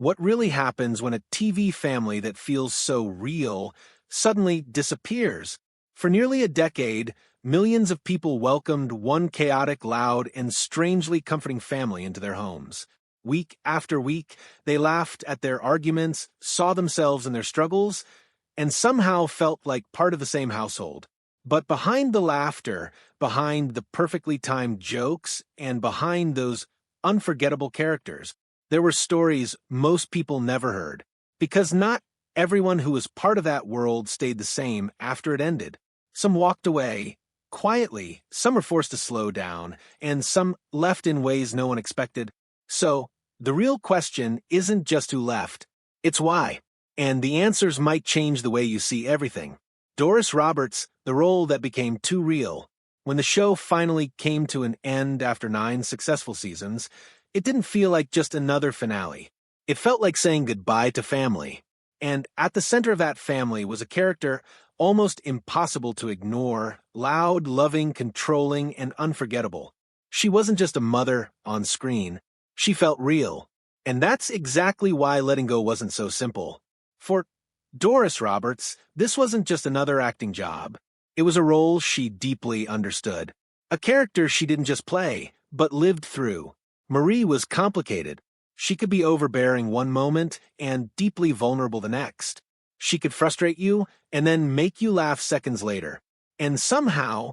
What really happens when a TV family that feels so real suddenly disappears? For nearly a decade, millions of people welcomed one chaotic, loud, and strangely comforting family into their homes. Week after week, they laughed at their arguments, saw themselves in their struggles, and somehow felt like part of the same household. But behind the laughter, behind the perfectly timed jokes, and behind those unforgettable characters, there were stories most people never heard. Because not everyone who was part of that world stayed the same after it ended. Some walked away quietly, some were forced to slow down, and some left in ways no one expected. So, the real question isn't just who left, it's why. And the answers might change the way you see everything. Doris Roberts, the role that became too real. When the show finally came to an end after 9 successful seasons, it didn't feel like just another finale. It felt like saying goodbye to family. And at the center of that family was a character almost impossible to ignore, loud, loving, controlling, and unforgettable. She wasn't just a mother on screen. She felt real. And that's exactly why letting go wasn't so simple. For Doris Roberts, this wasn't just another acting job. It was a role she deeply understood. A character she didn't just play, but lived through. Marie was complicated. She could be overbearing one moment and deeply vulnerable the next. She could frustrate you and then make you laugh seconds later. And somehow,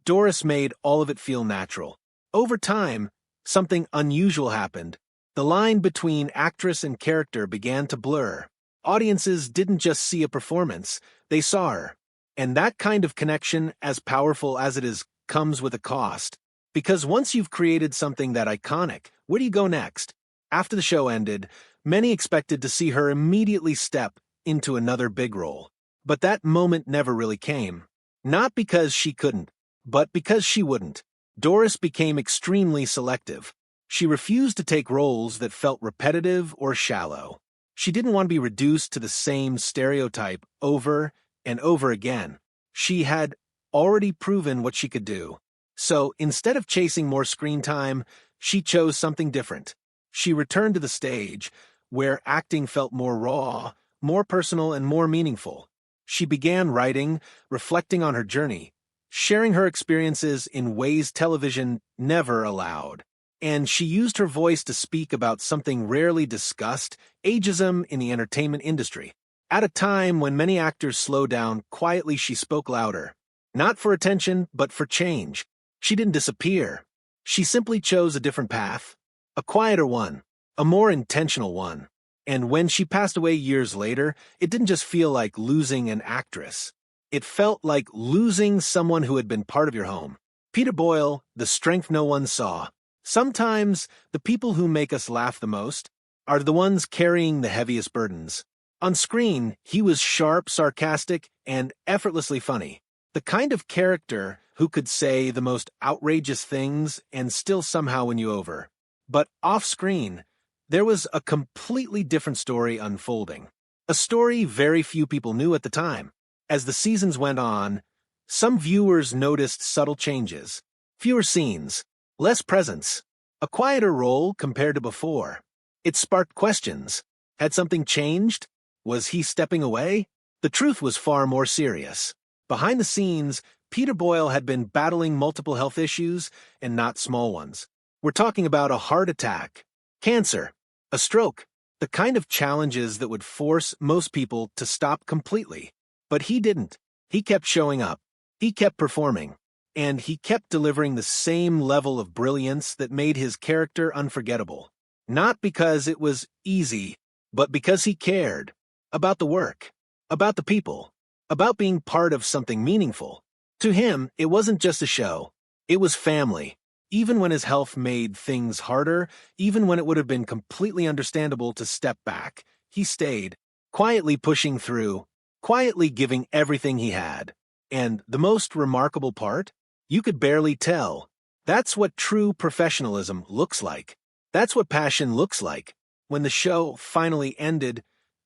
Doris made all of it feel natural. Over time, something unusual happened. The line between actress and character began to blur. Audiences didn't just see a performance, they saw her. And that kind of connection, as powerful as it is, comes with a cost. Because once you've created something that iconic, where do you go next? After the show ended, many expected to see her immediately step into another big role. But that moment never really came. Not because she couldn't, but because she wouldn't. Doris became extremely selective. She refused to take roles that felt repetitive or shallow. She didn't want to be reduced to the same stereotype over and over again. She had already proven what she could do. So instead of chasing more screen time, she chose something different. She returned to the stage, where acting felt more raw, more personal, and more meaningful. She began writing, reflecting on her journey, sharing her experiences in ways television never allowed. And she used her voice to speak about something rarely discussed, ageism in the entertainment industry. At a time when many actors slowed down, quietly she spoke louder. Not for attention, but for change. She didn't disappear. She simply chose a different path. A quieter one. A more intentional one. And when she passed away years later, it didn't just feel like losing an actress. It felt like losing someone who had been part of your home. Peter Boyle, the strength no one saw. Sometimes, the people who make us laugh the most are the ones carrying the heaviest burdens. On screen, he was sharp, sarcastic, and effortlessly funny. The kind of character who could say the most outrageous things and still somehow win you over. But off-screen, there was a completely different story unfolding. A story very few people knew at the time. As the seasons went on, some viewers noticed subtle changes. Fewer scenes, less presence, a quieter role compared to before. It sparked questions. Had something changed? Was he stepping away? The truth was far more serious. Behind the scenes, Peter Boyle had been battling multiple health issues, and not small ones. We're talking about a heart attack, cancer, a stroke, the kind of challenges that would force most people to stop completely. But he didn't. He kept showing up. He kept performing. And he kept delivering the same level of brilliance that made his character unforgettable. Not because it was easy, but because he cared. About the work. About the people. About being part of something meaningful. To him, it wasn't just a show. It was family. Even when his health made things harder, even when it would have been completely understandable to step back, he stayed, quietly pushing through, quietly giving everything he had. And the most remarkable part? You could barely tell. That's what true professionalism looks like. That's what passion looks like. When the show finally ended,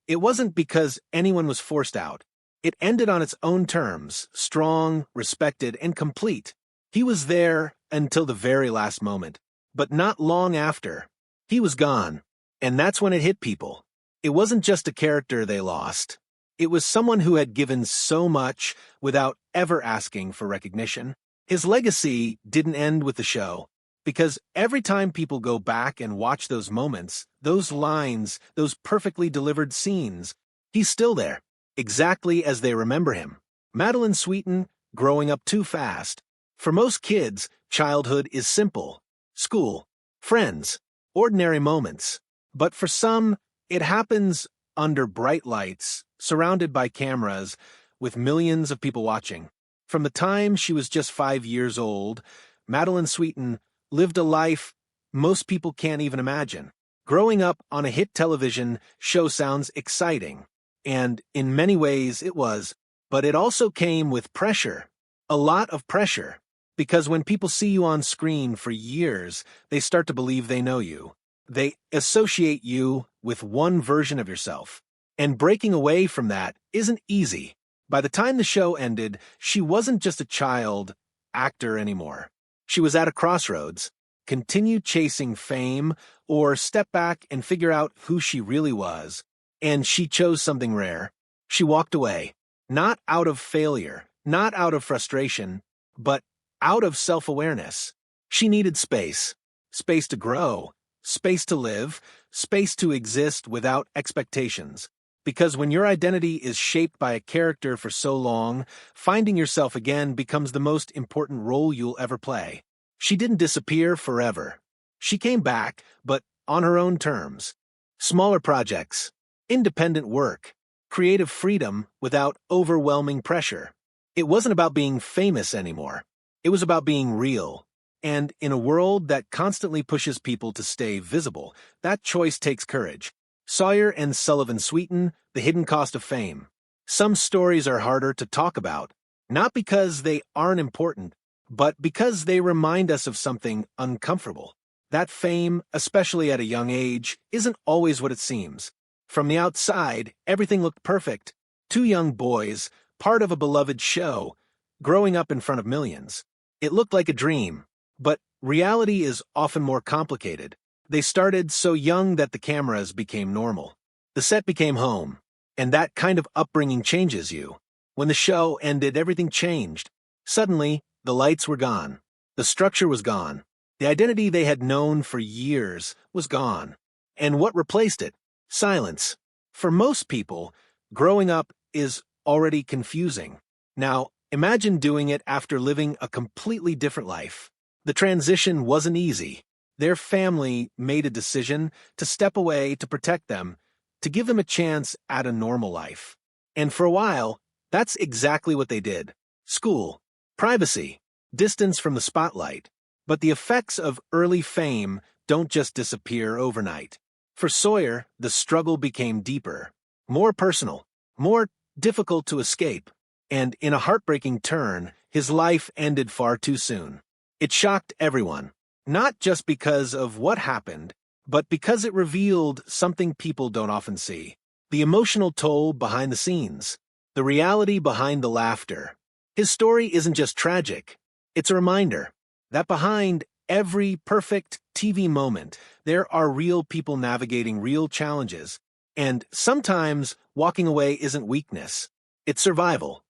it wasn't because anyone was forced out. It ended on its own terms, strong, respected, and complete. He was there until the very last moment, but not long after. He was gone, And that's when it hit people. It wasn't just a character they lost. It was someone who had given so much without ever asking for recognition. His legacy didn't end with the show, because every time people go back and watch those moments, those lines, those perfectly delivered scenes, he's still there, exactly as they remember him. Meline Sweden, growing up too fast. For most kids, childhood is simple. School, friends, ordinary moments. But for some, it happens under bright lights, surrounded by cameras, with millions of people watching. From the time she was just 5 years old, Meline Sweden lived a life most people can't even imagine. Growing up on a hit television show sounds exciting, and in many ways it was, but it also came with pressure. A lot of pressure. Because when people see you on screen for years, they start to believe they know you. They associate you with one version of yourself. And breaking away from that isn't easy. By the time the show ended, she wasn't just a child actor anymore. She was at a crossroads. Continue chasing fame, or step back and figure out who she really was. And she chose something rare. She walked away. Not out of failure, not out of frustration, but out of self-awareness. She needed space. Space to grow. Space to live. Space to exist without expectations. Because when your identity is shaped by a character for so long, finding yourself again becomes the most important role you'll ever play. She didn't disappear forever. She came back, but on her own terms. Smaller projects, independent work, creative freedom without overwhelming pressure. It wasn't about being famous anymore. It was about being real. And in a world that constantly pushes people to stay visible, that choice takes courage. Sawyer and Sullivan Sweden, The Hidden Cost of Fame. Some stories are harder to talk about, not because they aren't important, but because they remind us of something uncomfortable. That fame, especially at a young age, isn't always what it seems. From the outside, everything looked perfect. Two young boys, part of a beloved show, growing up in front of millions. It looked like a dream, but reality is often more complicated. They started so young that the cameras became normal. The set became home, and that kind of upbringing changes you. When the show ended, everything changed. Suddenly, the lights were gone. The structure was gone. The identity they had known for years was gone. And what replaced it? Silence. For most people, growing up is already confusing. Now, imagine doing it after living a completely different life. The transition wasn't easy. Their family made a decision to step away to protect them, to give them a chance at a normal life. And for a while, that's exactly what they did. School, privacy, distance from the spotlight. But the effects of early fame don't just disappear overnight. For Sawyer, the struggle became deeper, more personal, more difficult to escape. And in a heartbreaking turn, his life ended far too soon. It shocked everyone. Not just because of what happened, but because it revealed something people don't often see. The emotional toll behind the scenes. The reality behind the laughter. His story isn't just tragic. It's a reminder that behind every perfect TV moment, there are real people navigating real challenges. And sometimes walking away isn't weakness. It's survival.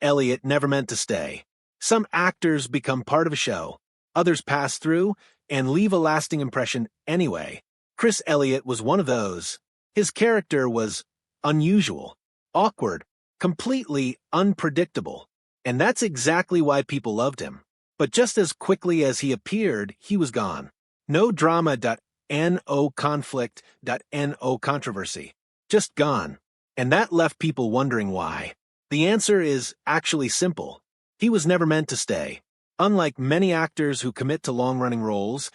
Elliot never meant to stay. Some actors become part of a show. Others pass through and leave a lasting impression anyway. Elliot was one of those. His character was unusual, awkward, completely unpredictable. And that's exactly why people loved him. But just as quickly as he appeared, he was gone. No drama.no conflict.no controversy. Just gone. And that left people wondering why. The answer is actually simple. He was never meant to stay. Unlike many actors who commit to long-running roles,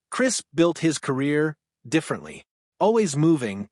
Chris built his career differently. Always moving,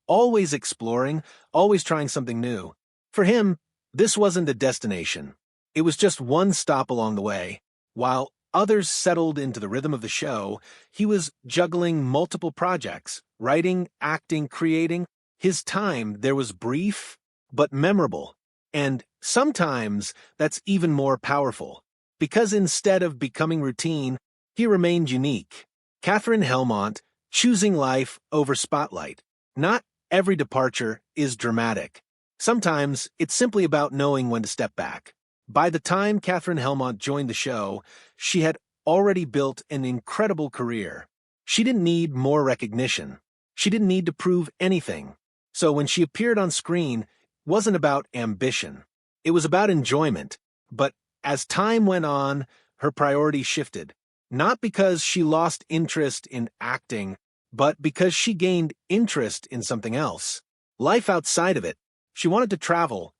always exploring, always trying something new. For him, this wasn't a destination. It was just one stop along the way. While others settled into the rhythm of the show, he was juggling multiple projects, writing, acting, creating. His time there was brief, but memorable. And sometimes that's even more powerful. Because instead of becoming routine, he remained unique. Katherine Helmont, choosing life over spotlight. Not every departure is dramatic. Sometimes it's simply about knowing when to step back. By the time Katherine Helmont joined the show, she had already built an incredible career. She didn't need more recognition. She didn't need to prove anything. So when she appeared on screen, it wasn't about ambition. It was about enjoyment. But as time went on, her priorities shifted. Not because she lost interest in acting, but because she gained interest in something else. Life outside of it. She wanted to travel.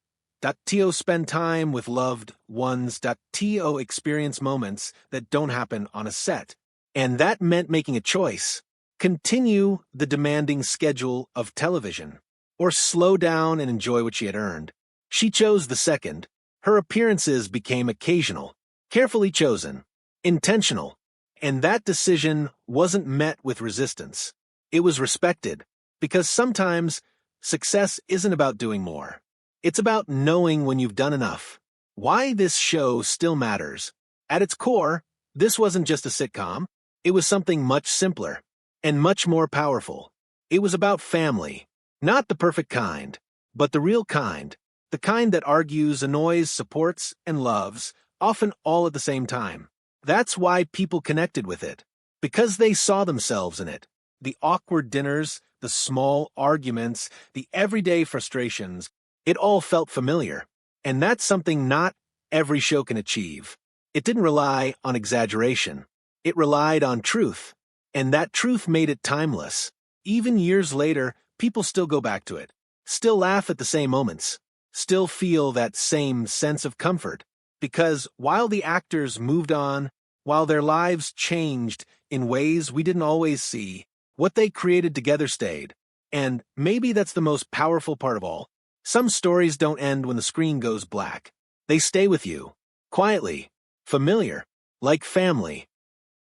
To spend time with loved ones. To experience moments that don't happen on a set. And that meant making a choice. Continue the demanding schedule of television, or slow down and enjoy what she had earned. She chose the second. Her appearances became occasional, carefully chosen, intentional, and that decision wasn't met with resistance. It was respected, because sometimes success isn't about doing more. It's about knowing when you've done enough. Why this show still matters. At its core, this wasn't just a sitcom. It was something much simpler and much more powerful. It was about family. Not the perfect kind, but the real kind. The kind that argues, annoys, supports, and loves, often all at the same time. That's why people connected with it. Because they saw themselves in it. The awkward dinners, the small arguments, the everyday frustrations, it all felt familiar. And that's something not every show can achieve. It didn't rely on exaggeration. It relied on truth. And that truth made it timeless. Even years later, people still go back to it. Still laugh at the same moments. Still feel that same sense of comfort. Because while the actors moved on, while their lives changed in ways we didn't always see, what they created together stayed. And maybe that's the most powerful part of all. Some stories don't end when the screen goes black. They stay with you. Quietly. Familiar. Like family.